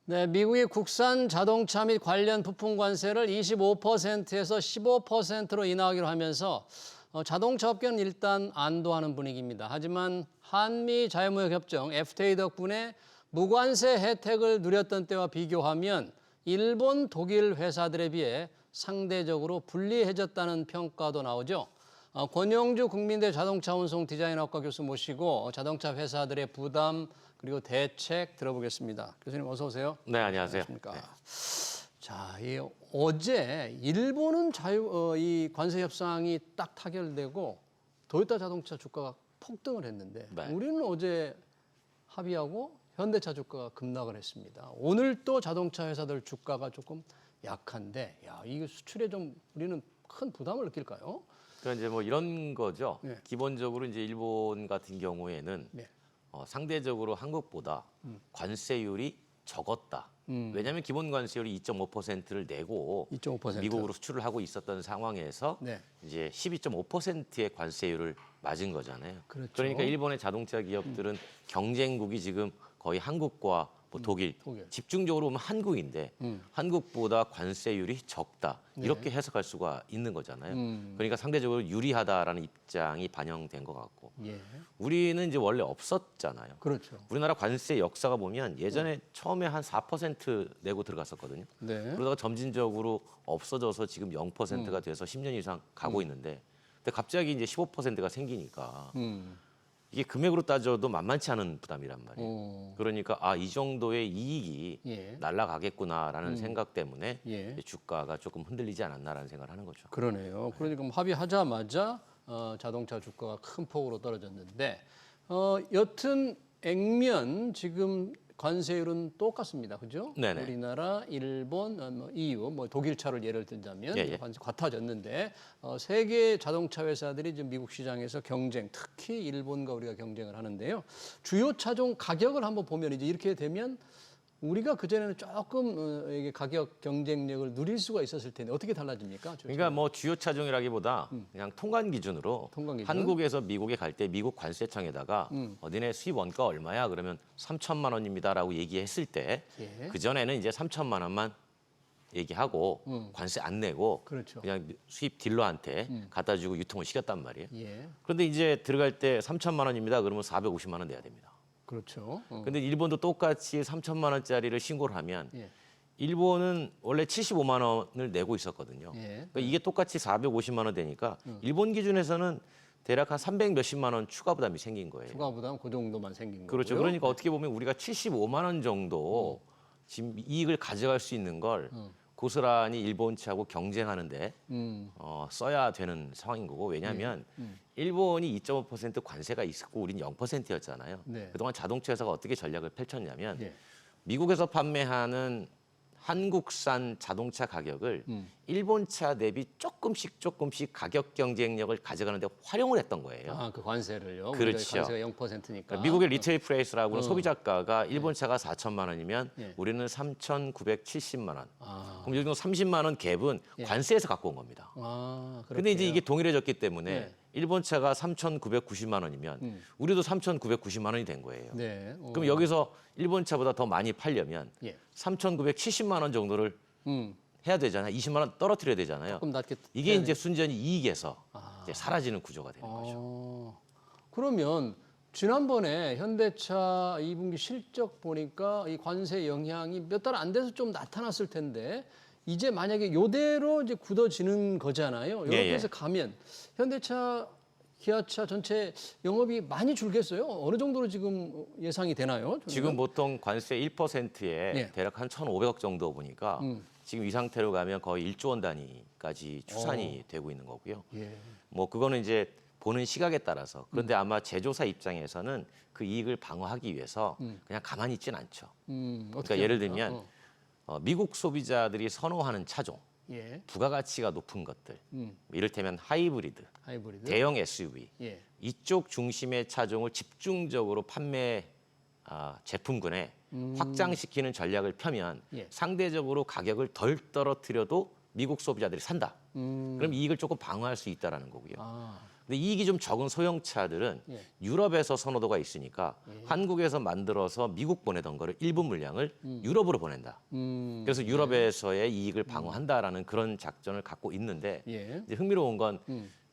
네, 미국이 국산 자동차 및 관련 부품 관세를 25%에서 15%로 인하하기로 하면서 자동차 업계는 일단 안도하는 분위기입니다. 하지만 한미 자유무역협정 FTA 덕분에 무관세 혜택을 누렸던 때와 비교하면 일본, 독일 회사들에 비해 상대적으로 불리해졌다는 평가도 나오죠. 권영주 국민대 자동차 운송 디자인학과 교수 모시고 자동차 회사들의 부담 그리고 대책 들어보겠습니다. 교수님 어서 오세요. 네, 안녕하세요. 안녕하십니까. 네. 자, 어제 일본은 이 관세 협상이 딱 타결되고 도요타 자동차 주가가 폭등을 했는데 네. 우리는 어제 합의하고 현대차 주가가 급락을 했습니다. 오늘 또 자동차 회사들 주가가 조금 약한데, 이게 수출에 좀 우리는 큰 부담을 느낄까요? 그러니까 이제 뭐 이런 거죠. 네. 기본적으로 이제 일본 같은 경우에는 네. 상대적으로 한국보다 관세율이 적었다. 왜냐하면 기본 관세율이 2.5%를 내고 2.5%. 미국으로 수출을 하고 있었던 상황에서 네. 이제 12.5%의 관세율을 맞은 거잖아요. 그렇죠. 그러니까 일본의 자동차 기업들은 경쟁국이 지금 거의 한국과 뭐 독일, 집중적으로 보면 한국인데 한국보다 관세율이 적다. 이렇게 해석할 수가 있는 거잖아요. 그러니까 상대적으로 유리하다라는 입장이 반영된 것 같고 예. 우리는 이제 원래 없었잖아요. 그렇죠. 우리나라 관세 역사가 보면 예전에 처음에 한 4% 내고 들어갔었거든요. 네. 그러다가 점진적으로 없어져서 지금 0%가 돼서 10년 이상 가고 있는데 근데 갑자기 이제 15%가 생기니까 이게 금액으로 따져도 만만치 않은 부담이란 말이에요. 그러니까 이 정도의 이익이 예. 날아가겠구나라는 생각 때문에 예. 주가가 조금 흔들리지 않았나라는 생각을 하는 거죠. 그러네요. 그러니까 뭐 합의하자마자 자동차 주가가 큰 폭으로 떨어졌는데 여튼 액면 지금 관세율은 똑같습니다. 그죠? 네네. 우리나라, 일본, EU, 독일 차를 예를 들자면 예. 관세 같아졌는데 세계 자동차 회사들이 지금 미국 시장에서 경쟁, 특히 일본과 우리가 경쟁을 하는데요. 주요 차종 가격을 한번 보면 이제 이렇게 되면 우리가 그전에는 조금 이게 가격 경쟁력을 누릴 수가 있었을 텐데 어떻게 달라집니까? 그러니까 뭐 주요 차종이라기보다 그냥 통관 기준으로 통관 기준? 한국에서 미국에 갈 때 미국 관세청에다가 너네 수입 원가 얼마야? 그러면 3천만 원입니다라고 얘기했을 때 예. 그전에는 이제 3천만 원만 얘기하고 관세 안 내고 그렇죠. 그냥 수입 딜러한테 갖다 주고 유통을 시켰단 말이에요. 예. 그런데 이제 들어갈 때 3천만 원입니다. 그러면 450만 원 내야 됩니다. 그렇죠. 근데 일본도 똑같이 3천만 원짜리를 신고를 하면 예. 일본은 원래 75만 원을 내고 있었거든요. 예. 그러니까 이게 똑같이 450만 원 되니까 일본 기준에서는 대략 한 300 몇십만 원 추가 부담이 생긴 거예요. 추가 부담 그 정도만 생긴 그렇죠. 거고요. 그러니까 어떻게 보면 우리가 75만 원 정도 지금 이익을 가져갈 수 있는 걸 고스란히 일본 차하고 경쟁하는데 써야 되는 상황인 거고 왜냐하면 일본이 2.5% 관세가 있었고 우리는 0%였잖아요. 네. 그동안 자동차 회사가 어떻게 전략을 펼쳤냐면 예. 미국에서 판매하는 한국산 자동차 가격을 일본 차 대비 조금씩 가격 경쟁력을 가져가는데 활용을 했던 거예요. 그 관세를요. 그렇죠. 관세가 0%니까. 그러니까 미국의 리테일 프라이스라고 하는 소비자가가 일본 차가 4천만 원이면 예. 우리는 3,970만 원. 아. 그럼 여기 30만 원 갭은 관세에서 갖고 온 겁니다. 근데 이제 이게 동일해졌기 때문에 네. 일본 차가 3,990만 원이면 우리도 3,990만 원이 된 거예요. 네. 그럼 여기서 일본 차보다 더 많이 팔려면 예. 3,970만 원 정도를 해야 되잖아요. 20만 원 떨어뜨려야 되잖아요. 조금 낮게 이게 이제 순전히 이익에서 이제 사라지는 구조가 되는 거죠. 그러면 지난번에 현대차 2분기 실적 보니까 이 관세 영향이 몇 달 안 돼서 좀 나타났을 텐데 이제 만약에 이대로 이제 굳어지는 거잖아요. 이렇게 해서 가면 현대차, 기아차 전체 영업이 많이 줄겠어요? 어느 정도로 지금 예상이 되나요? 지금 보통 관세 1%에 예. 대략 한 1,500억 정도 보니까 지금 이 상태로 가면 거의 1조 원 단위까지 추산이 되고 있는 거고요. 예. 뭐 그거는 이제 보는 시각에 따라서 그런데 아마 제조사 입장에서는 그 이익을 방어하기 위해서 그냥 가만히 있지는 않죠. 그러니까 예를 들면 미국 소비자들이 선호하는 차종, 예. 부가가치가 높은 것들, 이를테면 하이브리드, 대형 SUV 예. 이쪽 중심의 차종을 집중적으로 판매 제품군에 확장시키는 전략을 펴면 예. 상대적으로 가격을 덜 떨어뜨려도 미국 소비자들이 산다. 그럼 이익을 조금 방어할 수 있다라는 거고요. 근데 이익이 좀 적은 소형차들은 예. 유럽에서 선호도가 있으니까 한국에서 만들어서 미국 보내던 거를 일부 물량을 유럽으로 보낸다. 그래서 유럽에서의 이익을 방어한다라는 그런 작전을 갖고 있는데 예. 이제 흥미로운 건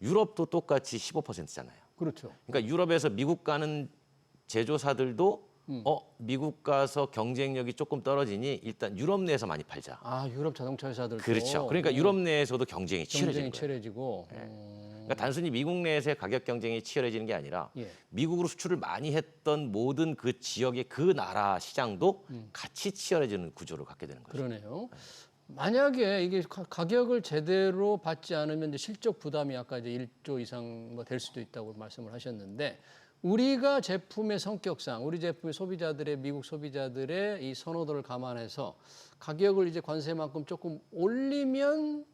유럽도 똑같이 15%잖아요. 그렇죠. 그러니까 유럽에서 미국 가는 제조사들도 미국 가서 경쟁력이 조금 떨어지니 일단 유럽 내에서 많이 팔자. 아, 유럽 자동차 회사들도 그렇죠. 그러니까 유럽 내에서도 경쟁이 치열해지는 경쟁이 거예요. 치열해지고. 그러니까 단순히 미국 내에서의 가격 경쟁이 치열해지는 게 아니라 예. 미국으로 수출을 많이 했던 모든 그 지역의 그 나라 시장도 같이 치열해지는 구조를 갖게 되는 거죠. 그러네요. 만약에 이게 가격을 제대로 받지 않으면 이제 실적 부담이 아까 이제 1조 이상 뭐 될 수도 있다고 말씀을 하셨는데 우리가 제품의 성격상 우리 제품의 소비자들의 미국 소비자들의 이 선호도를 감안해서 가격을 이제 관세만큼 조금 올리면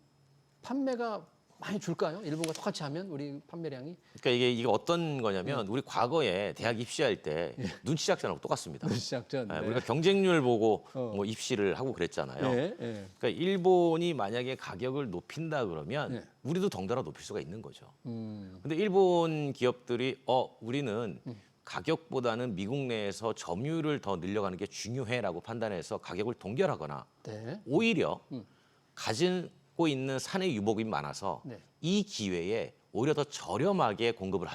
판매가 많이 줄까요? 일본과 똑같이 하면 우리 판매량이 그러니까 이게 어떤 거냐면 우리 과거에 대학 입시할 때 눈치 작전하고 똑같습니다. 시작 전. 네, 우리가 경쟁률 보고 뭐 입시를 하고 그랬잖아요. 예, 예. 그러니까 일본이 만약에 가격을 높인다 그러면 네. 우리도 덩달아 높일 수가 있는 거죠. 음. 근데 일본 기업들이 우리는 가격보다는 미국 내에서 점유율을 더 늘려가는 게 중요해라고 판단해서 가격을 동결하거나 네. 오히려 가지고 있는 사내 유복이 많아서 네. 이 기회에 오히려 더 저렴하게 공급을 아.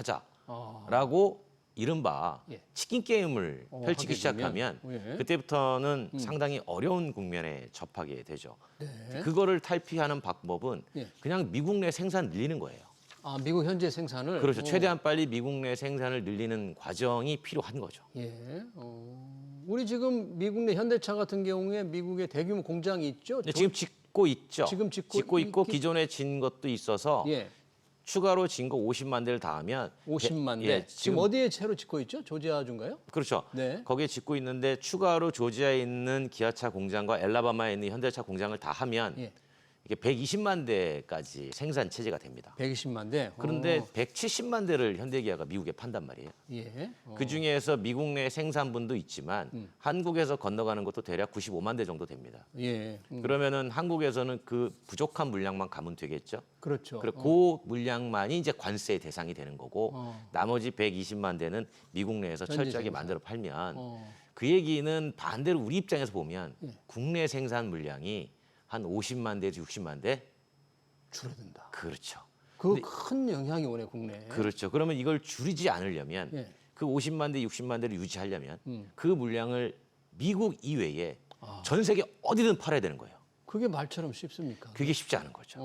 하자라고 이른바 예. 치킨 게임을 펼치기 하게 시작하면 되면, 예. 그때부터는 상당히 어려운 국면에 접하게 되죠. 네. 그거를 탈피하는 방법은 예. 그냥 미국 내 생산 늘리는 거예요. 아, 미국 현재 생산을 그렇죠. 최대한 빨리 미국 내 생산을 늘리는 과정이 필요한 거죠. 예. 우리 지금 미국 내 현대차 같은 경우에 미국에 대규모 공장이 있죠. 근데 지금 짓고 있죠. 지금 짓고 있고 기존에 진 것도 있어서 예. 추가로 진 거 50만 대를 다 하면 50만 대. 예, 지금 어디에 채로 짓고 있죠? 조지아주인가요? 그렇죠. 네. 거기에 짓고 있는데 추가로 조지아에 있는 기아차 공장과 엘라바마에 있는 현대차 공장을 다 하면 예. 이게 120만 대까지 생산 체제가 됩니다. 120만 대. 그런데 170만 대를 현대기아가 미국에 판단 말이에요. 예. 그 중에서 미국 내 생산분도 있지만 한국에서 건너가는 것도 대략 95만 대 정도 됩니다. 예. 그러면은 한국에서는 그 부족한 물량만 가면 되겠죠. 그렇죠. 그리고 그 물량만이 이제 관세의 대상이 되는 거고 나머지 120만 대는 미국 내에서 현지 철저하게 생산. 만들어 팔면 어. 그 얘기는 반대로 우리 입장에서 보면 예. 국내 생산 물량이 한 50만 대에서 60만 대 줄어든다. 그렇죠. 그 큰 영향이 오네 국내에. 그렇죠. 그러면 이걸 줄이지 않으려면 예. 그 50만 대, 60만 대를 유지하려면 그 물량을 미국 이외에 아. 전 세계 어디든 팔아야 되는 거예요. 그게 말처럼 쉽습니까? 그게 쉽지 않은 거죠.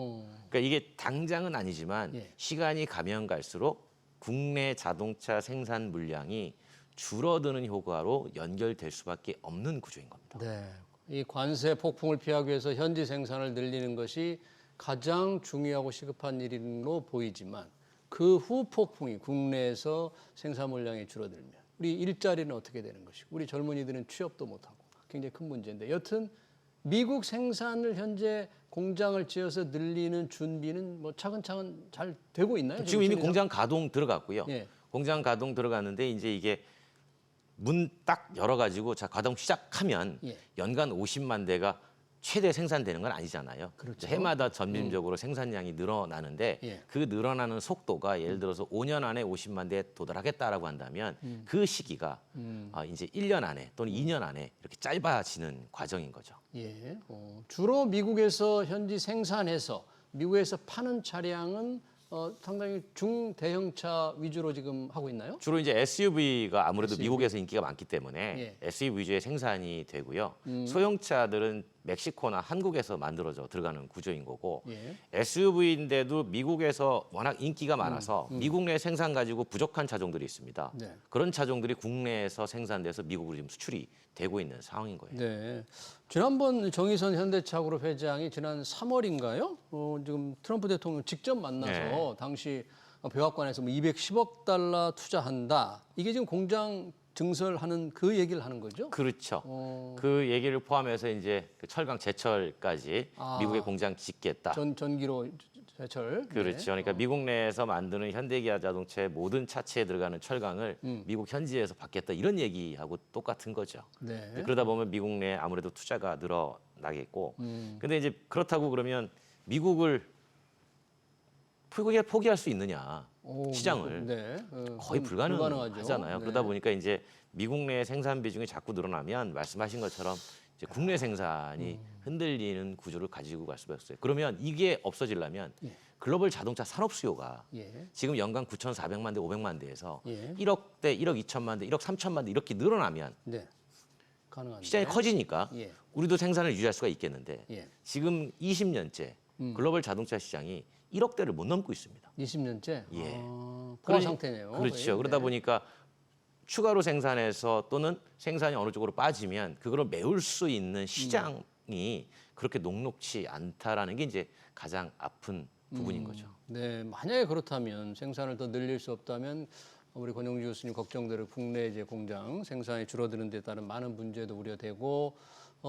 그러니까 이게 당장은 아니지만 예. 시간이 가면 갈수록 국내 자동차 생산 물량이 줄어드는 효과로 연결될 수밖에 없는 구조인 겁니다. 네. 이 관세 폭풍을 피하기 위해서 현지 생산을 늘리는 것이 가장 중요하고 시급한 일로 보이지만 그 후 폭풍이 국내에서 생산 물량이 줄어들면 우리 일자리는 어떻게 되는 것이고 우리 젊은이들은 취업도 못하고 굉장히 큰 문제인데 여튼 미국 생산을 현재 공장을 지어서 늘리는 준비는 뭐 차근차근 잘 되고 있나요? 지금 이미 준비상? 공장 가동 들어갔고요. 예. 공장 가동 들어갔는데 이제 이게 문 딱 열어가지고 자 가동 시작하면 예. 연간 50만 대가 최대 생산되는 건 아니잖아요. 그렇죠. 해마다 점진적으로 생산량이 늘어나는데 예. 그 늘어나는 속도가 예를 들어서 5년 안에 50만 대에 도달하겠다라고 한다면 그 시기가 이제 1년 안에 또는 2년 안에 이렇게 짧아지는 과정인 거죠. 예. 주로 미국에서 현지 생산해서 미국에서 파는 차량은 상당히 중대형차 위주로 지금 하고 있나요? 주로 이제 SUV가 아무래도 미국에서 인기가 많기 때문에 예. SUV 위주의 생산이 되고요. 소형차들은 멕시코나 한국에서 만들어져 들어가는 구조인 거고 예. SUV인데도 미국에서 워낙 인기가 많아서 미국 내 생산 가지고 부족한 차종들이 있습니다. 네. 그런 차종들이 국내에서 생산돼서 미국으로 지금 수출이 되고 있는 상황인 거예요. 네. 지난번 정의선 현대차그룹 회장이 지난 3월인가요? 지금 트럼프 대통령 직접 만나서 네. 당시 백악관에서 뭐 210억 달러 투자한다. 이게 지금 공장 증설하는 그 얘기를 하는 거죠? 그렇죠. 그 얘기를 포함해서 이제 그 철강 제철까지 아. 미국의 공장 짓겠다. 전기로 제철. 그렇죠. 네. 그러니까 미국 내에서 만드는 현대기아 자동차의 모든 차체에 들어가는 철강을 미국 현지에서 받겠다 이런 얘기하고 똑같은 거죠. 네. 그러다 보면 미국 내에 아무래도 투자가 늘어나겠고. 근데 이제 그렇다고 그러면 미국을 포기할 수 있느냐? 시장을 네. 거의 불가능하죠. 불가능하잖아요. 네. 그러다 보니까 이제 미국 내 생산 비중이 자꾸 늘어나면 말씀하신 것처럼 이제 국내 생산이 흔들리는 구조를 가지고 갈 수밖에 없어요. 그러면 이게 없어지려면 글로벌 자동차 산업 수요가 예. 지금 연간 9,400만 대, 500만 대에서 예. 1억 대, 1억 2천만 대, 1억 3천만 대 이렇게 늘어나면 네. 가능한데. 시장이 커지니까 예. 우리도 생산을 유지할 수가 있겠는데 예. 지금 20년째 글로벌 자동차 시장이 1억 대를 못 넘고 있습니다. 20년째. 예. 포화 상태네요. 그렇죠. 거의. 그러다 네. 보니까 추가로 생산해서 또는 생산이 어느 쪽으로 빠지면 그거를 메울 수 있는 시장이 그렇게 녹록치 않다라는 게 이제 가장 아픈 부분인 거죠. 네, 만약에 그렇다면 생산을 더 늘릴 수 없다면 우리 권영주 교수님 걱정대로 국내 이제 공장 생산이 줄어드는 데 따른 많은 문제도 우려되고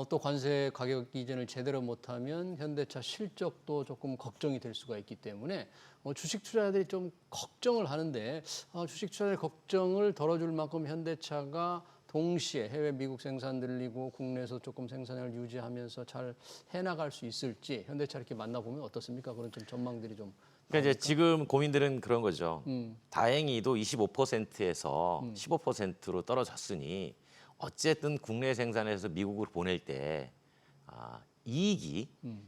또 관세 가격 이전을 제대로 못하면 현대차 실적도 조금 걱정이 될 수가 있기 때문에 주식 투자자들이 좀 걱정을 하는데 주식 투자자들 걱정을 덜어줄 만큼 현대차가 동시에 해외 미국 생산 늘리고 국내에서 조금 생산량을 유지하면서 잘 해나갈 수 있을지 현대차 이렇게 만나보면 어떻습니까? 그런 좀 전망들이 좀 그러니까 이제 지금 고민들은 그런 거죠. 다행히도 25%에서 15%로 떨어졌으니 어쨌든 국내 생산해서 미국으로 보낼 때 이익이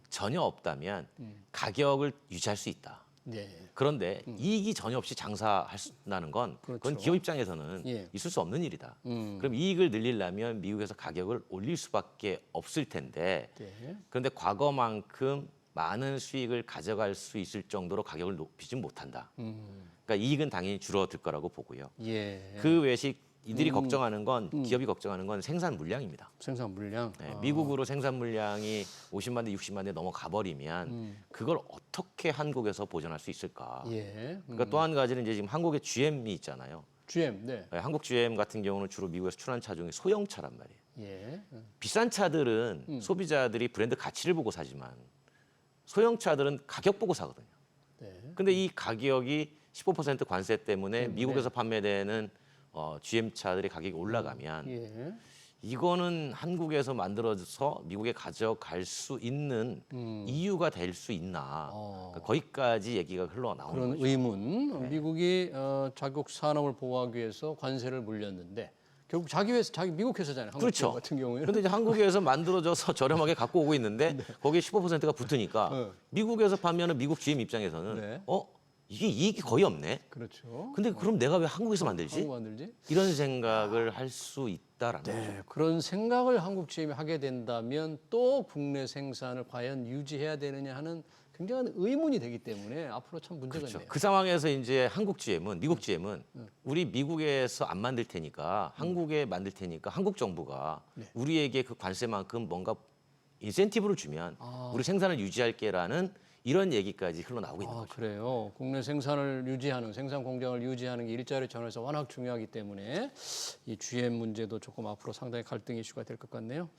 전혀 없다면 가격을 유지할 수 있다. 네. 그런데 이익이 전혀 없이 장사한다는 건 그건 그렇죠. 기업 입장에서는 예. 있을 수 없는 일이다. 그럼 이익을 늘리려면 미국에서 가격을 올릴 수밖에 없을 텐데 네. 그런데 과거만큼 많은 수익을 가져갈 수 있을 정도로 가격을 높이지 못한다. 그러니까 이익은 당연히 줄어들 거라고 보고요. 예. 그 외식 이들이 걱정하는 건 기업이 걱정하는 건 생산 물량입니다. 생산 물량. 네, 미국으로 생산 물량이 50만 대, 60만 대 넘어가 버리면 그걸 어떻게 한국에서 보존할 수 있을까? 예. 그러니까 또 한 가지는 이제 지금 한국의 GM이 있잖아요. GM. 네. 네, 한국 GM 같은 경우는 주로 미국에서 출하는 차 중에 소형차란 말이에요. 예. 비싼 차들은 소비자들이 브랜드 가치를 보고 사지만 소형차들은 가격 보고 사거든요. 네. 근데 이 가격이 15% 관세 때문에 미국에서 판매되는 GM 차들의 가격이 올라가면 예. 이거는 한국에서 만들어서 미국에 가져갈 수 있는 이유가 될 수 있나 그러니까 거기까지 얘기가 흘러나오는 그런 거죠. 의문. 미국이 자국 산업을 보호하기 위해서 관세를 물렸는데 결국 자기 회사, 자기 미국 회사잖아요. 한국 그렇죠. 같은 경우에는. 그런데 이제 한국에서 만들어져서 저렴하게 갖고 오고 있는데 거기에 15%가 붙으니까 네. 미국에서 판매하는 미국 GM 입장에서는 네. 이게 이익이 거의 없네. 그렇죠. 근데 그럼 내가 왜 한국에서 만들지? 한국 만들지? 이런 생각을 할 수 있다라는 거죠. 네, 그런 생각을 한국 GM이 하게 된다면 또 국내 생산을 과연 유지해야 되느냐 하는 굉장한 의문이 되기 때문에 앞으로 참 문제가 그렇죠. 있네요. 그 상황에서 이제 한국 GM은 미국 GM은 우리 미국에서 안 만들 테니까 한국에 만들 테니까 한국 정부가 우리에게 그 관세만큼 뭔가 인센티브를 주면 우리 생산을 유지할게라는 이런 얘기까지 흘러나오고 있는 거죠. 그래요. 국내 생산을 유지하는 생산 공장을 유지하는 게 일자리 차원에서 워낙 중요하기 때문에 이 GM 문제도 조금 앞으로 상당히 갈등 이슈가 될 것 같네요.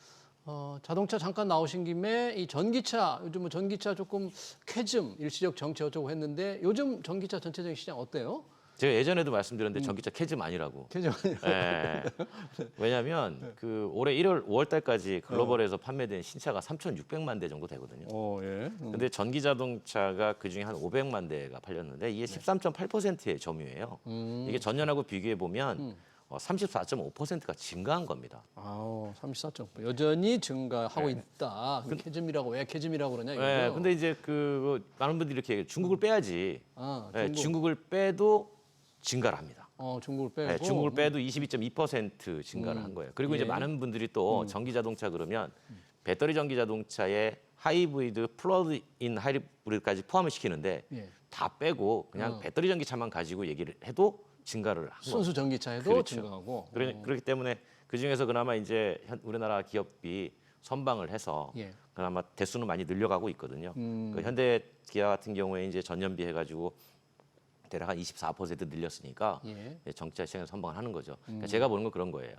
자동차 잠깐 나오신 김에 이 전기차 요즘 뭐 전기차 조금 쾌즘 일시적 정체 어쩌고 했는데 요즘 전기차 전체적인 시장 어때요? 제가 예전에도 말씀드렸는데 전기차 캐즘 아니라고. 쾌즘 예. 왜냐하면 그 올해 1월 5월 달까지 글로벌에서 판매된 신차가 3,600만 대 정도 되거든요. 예. 근데 전기 자동차가 그 중에 한 500만 대가 팔렸는데 이게 13.8%의 점유예요. 이게 전년하고 비교해 보면 34.5%가 증가한 겁니다. 34.9 여전히 증가하고 있다. 쾌즘이라고 왜 쾌즘이라고 그러냐 이거죠. 네, 근데 이제 그 많은 분들이 이렇게 얘기해요. 중국을 빼야지. 네, 중국을 빼도 증가를 합니다. 중국을 빼고 네, 중국을 빼도 22.2% 증가를 한 거예요. 그리고 이제 많은 분들이 또 전기 자동차 그러면 배터리 전기 자동차에 하이브리드, 플러그인 하이브리드까지 포함을 시키는데 다 빼고 그냥 배터리 전기차만 가지고 얘기를 해도 증가를 한 거예요. 순수 전기차에도 그렇죠. 증가하고. 그렇기 때문에 그 중에서 그나마 이제 우리나라 기업이 선방을 해서 예. 그나마 대수는 많이 늘려가고 있거든요. 그 현대 기아 같은 경우에 이제 전년비 해가지고 대략 한 24% 늘렸으니까 예. 전기차 시장에 선방을 하는 거죠. 그러니까 제가 보는 건 그런 거예요.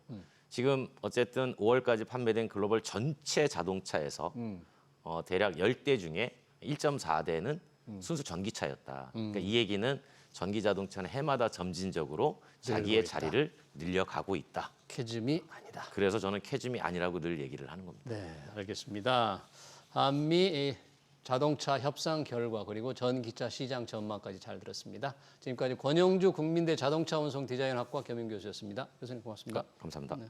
지금 어쨌든 5월까지 판매된 글로벌 전체 자동차에서 대략 10대 중에 1.4대는 순수 전기차였다. 그러니까 이 얘기는 전기 자동차는 해마다 점진적으로 자기의 있다. 자리를 늘려가고 있다. 쾌즘이 아니다. 그래서 저는 캐즘이 아니라고 늘 얘기를 하는 겁니다. 네, 알겠습니다. 한미 자동차 협상 결과 그리고 전기차 시장 전망까지 잘 들었습니다. 지금까지 권영주 국민대 자동차 운송 디자인학과 겸임 교수였습니다. 교수님 고맙습니다. 감사합니다. 네.